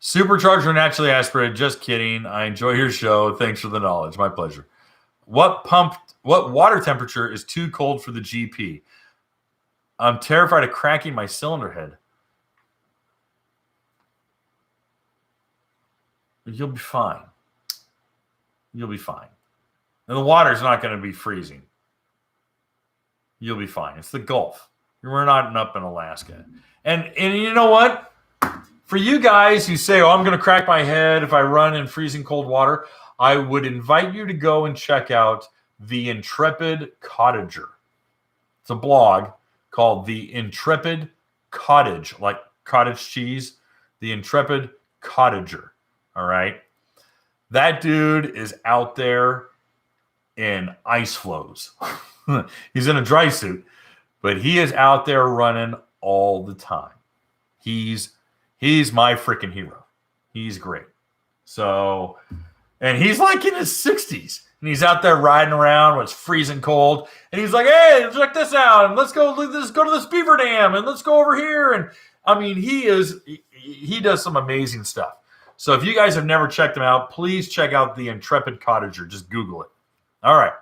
Supercharger naturally aspirated. Just kidding. I enjoy your show. Thanks for the knowledge. My pleasure. What water temperature is too cold for the GP? I'm terrified of cracking my cylinder head. You'll be fine. You'll be fine. And the water's not going to be freezing. You'll be fine. It's the Gulf. We're not up in Alaska. And you know what? For you guys who say, oh, I'm going to crack my head if I run in freezing cold water, I would invite you to go and check out the Intrepid Cottager. It's a blog called the Intrepid Cottage, like cottage cheese. The Intrepid Cottager. All right? That dude is out there in ice flows. He's in a dry suit, but he is out there running all the time. He's my freaking hero. He's great. So, and he's like in his 60s, and he's out there riding around when it's freezing cold, and he's like, hey, check this out, and let's go to this beaver dam, and let's go over here. And I mean, he does some amazing stuff. So if you guys have never checked him out, please check out the Intrepid Cottager. Just Google it. All right.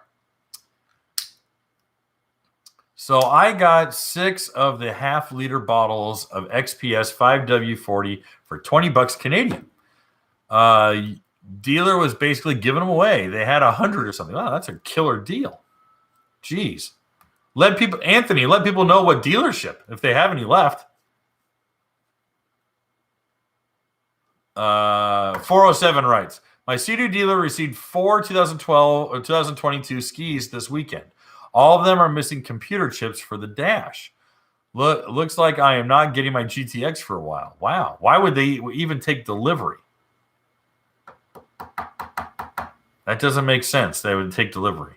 So I got 6 of the half-liter bottles of XPS 5W40 for $20 Canadian. Dealer was basically giving them away. They had 100 or something. Wow, that's a killer deal. Jeez. Anthony, let people know what dealership, if they have any left. 407 writes, my Sea-Doo dealer received 4 2012 or 2022 skis this weekend. All of them are missing computer chips for the dash. Looks like I am not getting my GTX for a while. Wow. Why would they even take delivery? That doesn't make sense. They would take delivery.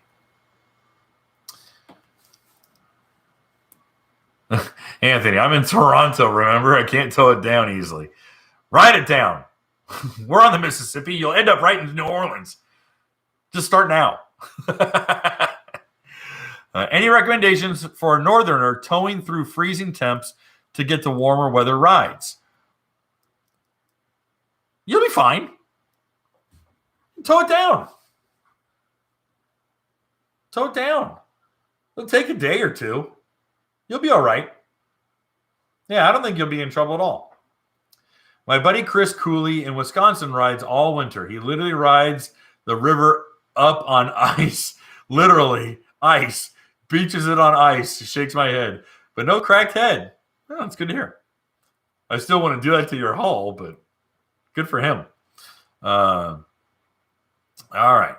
Anthony, I'm in Toronto, remember? I can't tow it down easily. Write it down. We're on the Mississippi. You'll end up right in New Orleans. Just start now. Any recommendations for a northerner towing through freezing temps to get to warmer weather rides? You'll be fine. Tow it down. Tow it down. It'll take a day or two. You'll be all right. Yeah, I don't think you'll be in trouble at all. My buddy Chris Cooley in Wisconsin rides all winter. He literally rides the river up on ice. Literally, ice. Beaches it on ice. He shakes my head. But no cracked head. Oh, that's good to hear. I still want to do that to your hull, but good for him. All right.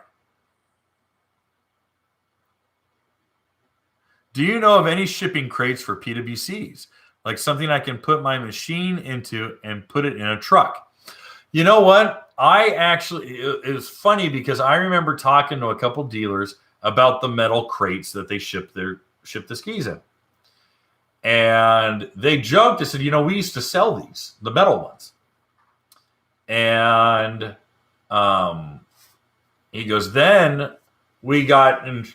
Do you know of any shipping crates for PWCs? Like something I can put my machine into and put it in a truck? You know what? It was funny because I remember talking to a couple dealers about the metal crates that they ship the skis in. And they joked, they said, we used to sell these, the metal ones. And he goes, then we got in.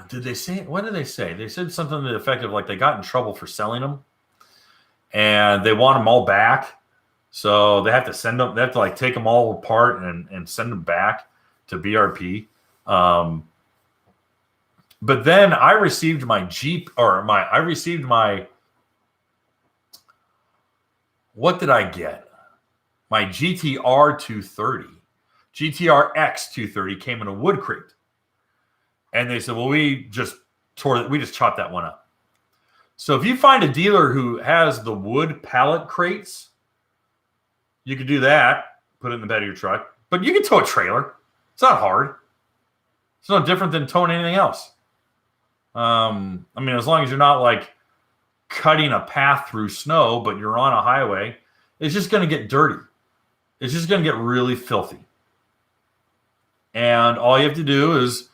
Did they say? What did they say? They said something to the effect of like they got in trouble for selling them, and they want them all back. So they have to send them. They have to like take them all apart and send them back to BRP. But then I received my what did I get? My GTR 230, GTR X 230 came in a wood crate. And they said, well, we just chopped that one up. So if you find a dealer who has the wood pallet crates, you could do that, put it in the bed of your truck. But you can tow a trailer. It's not hard. It's no different than towing anything else. As long as you're not like cutting a path through snow, but you're on a highway, it's just going to get dirty. It's just going to get really filthy. And all you have to do is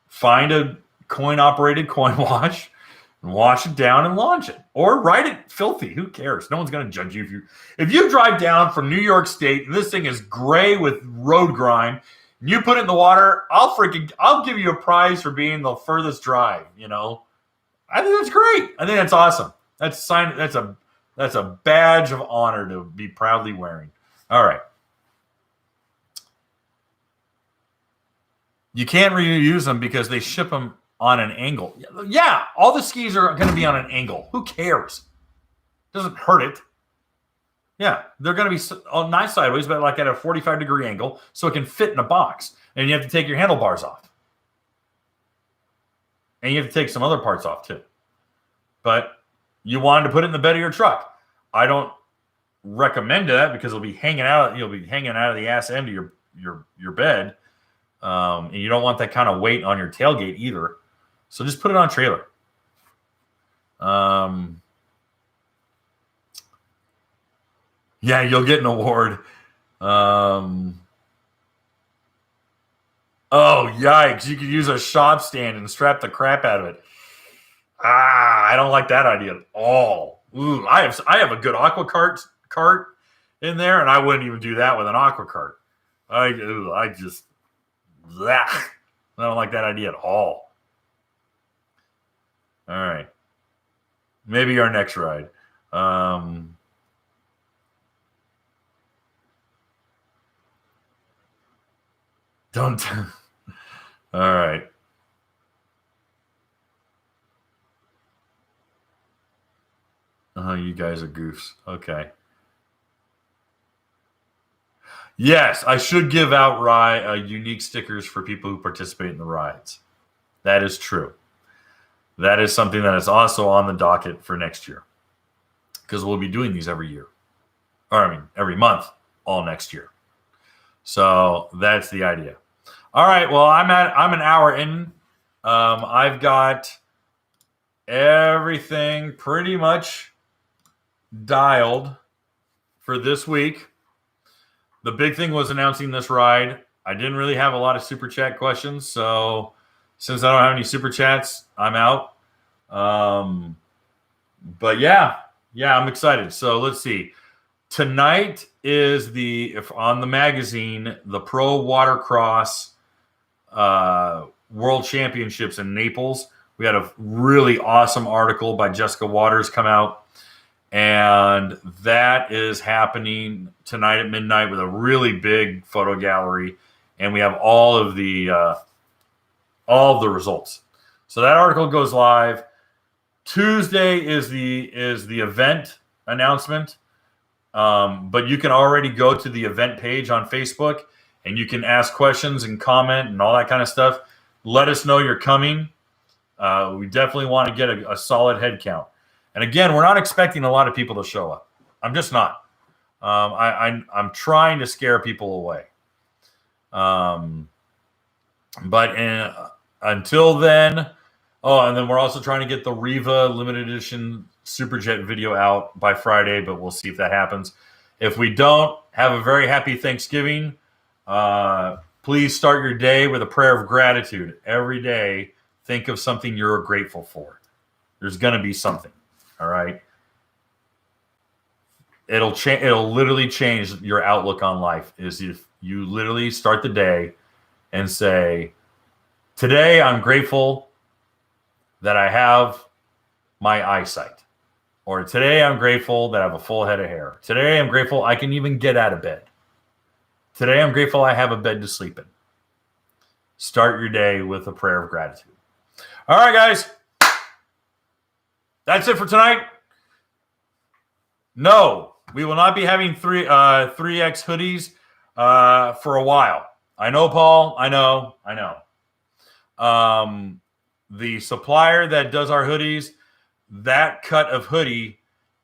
find a coin-operated coin wash and wash it down and launch it. Or ride it filthy. Who cares? No one's going to judge you. If you drive down from New York State and this thing is gray with road grime, and you put it in the water, I'll give you a prize for being the furthest drive, I think that's great. I think that's awesome. That's a badge of honor to be proudly wearing. All right. You can't reuse them because they ship them on an angle. Yeah, all the skis are going to be on an angle. Who cares? Doesn't hurt it. Yeah, they're going to be on nice sideways, but like at a 45-degree angle, so it can fit in a box. And you have to take your handlebars off. And you have to take some other parts off too. But you wanted to put it in the bed of your truck. I don't recommend that because it'll be hanging out. You'll be hanging out of the ass end of your bed. And you don't want that kind of weight on your tailgate either. So just put it on a trailer. Yeah, you'll get an award. Oh, yikes. You could use a shop stand and strap the crap out of it. I don't like that idea at all. Ooh, I have a good aqua cart in there, and I wouldn't even do that with an aqua cart. I don't like that idea at all. All right. Maybe our next ride. Don't. All right. Oh, you guys are goofs. Okay. Yes, I should give out unique stickers for people who participate in the rides. That is true. That is something that is also on the docket for next year, because we'll be doing these every year. Every month, all next year. So that's the idea. All right. Well, I'm an hour in. I've got everything pretty much dialed for this week. The big thing was announcing this ride. I didn't really have a lot of super chat questions, so since I don't have any super chats, I'm out. But yeah, I'm excited. So let's see. Tonight is on the magazine, the Pro Watercross World Championships in Naples. We had a really awesome article by Jessica Waters come out, and that is happening tonight at midnight with a really big photo gallery, and we have all of the results. So that article goes live. Tuesday is the event announcement, but you can already go to the event page on Facebook, and you can ask questions and comment and all that kind of stuff. Let us know you're coming. We definitely want to get a solid head count. And again, we're not expecting a lot of people to show up. I'm just not. I'm trying to scare people away. But until then, and then we're also trying to get the Riva limited edition Superjet video out by Friday, but we'll see if that happens. If we don't, have a very happy Thanksgiving. Please start your day with a prayer of gratitude. Every day, think of something you're grateful for. There's going to be something, all right? It'll literally change your outlook on life is if you literally start the day and say, today I'm grateful that I have my eyesight. Or today I'm grateful that I have a full head of hair. Today I'm grateful I can even get out of bed. Today I'm grateful I have a bed to sleep in. Start your day with a prayer of gratitude. All right, guys. That's it for tonight. No, we will not be having 3X hoodies for a while. I know, Paul. I know. The supplier that does our hoodies, that cut of hoodie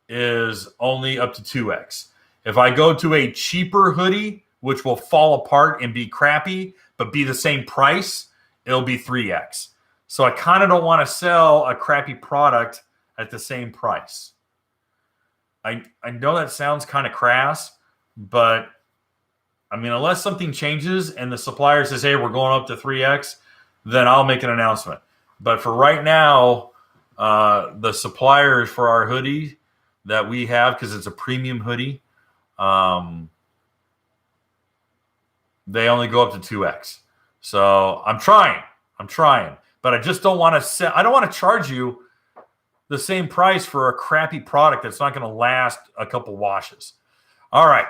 is only up to 2X. If I go to a cheaper hoodie, which will fall apart and be crappy, but be the same price, it'll be 3X. So I kind of don't want to sell a crappy product at the same price. I know that sounds kind of crass, but I mean, unless something changes and the supplier says, hey, we're going up to 3X, then I'll make an announcement. But for right now, the suppliers for our hoodie that we have, because it's a premium hoodie, they only go up to 2X. So I'm trying, but I just don't want to sell. I don't want to charge you the same price for a crappy product that's not going to last a couple washes. All right.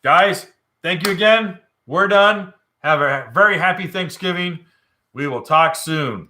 Guys, thank you again. We're done. Have a very happy Thanksgiving. We will talk soon.